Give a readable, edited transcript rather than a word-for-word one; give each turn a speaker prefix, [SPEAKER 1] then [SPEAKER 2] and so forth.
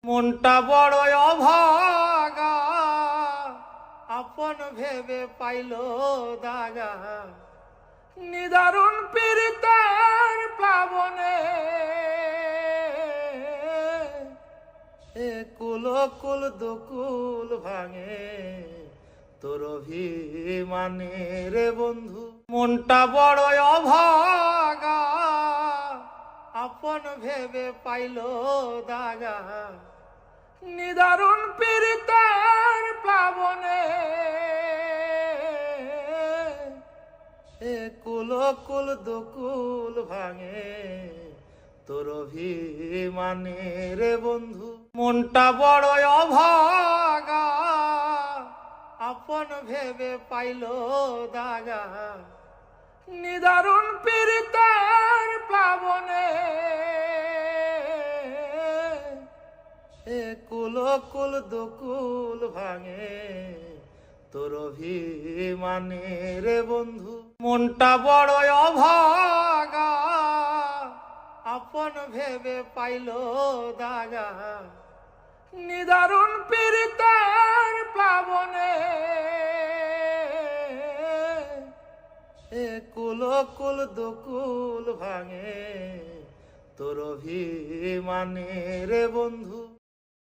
[SPEAKER 1] মনটা বড় অভাগা, আপন ভেবে পাইল দাগা। নিদারুণ পীড়িতের প্লাবনে কুল কুল দুকুল ভাঙে তোর অভিমানে রে বন্ধু। মনটা বড় অভাগা, আপন ভেবে পাইল দাগা। নিদারুণ পীড়িতের প্লাবনে কুল কুল দুকুল ভাঙে তোর অভিমানে রে বন্ধু। মনটা বড় অভাগা, আপন ভেবে পাইল দাগা। নিদারুণ পীড়িতের প্লাবনে কুল কুল দুকুল ভাঙে তোর অভিমানে রে বন্ধু। মনটা বড় অভাগা, আপন ভেবে পাইল দাগা। নিদারুণ পীড়িতের প্লাবনে কুল কুল দুকুল ভাঙে তোর অভিমানে রে বন্ধু।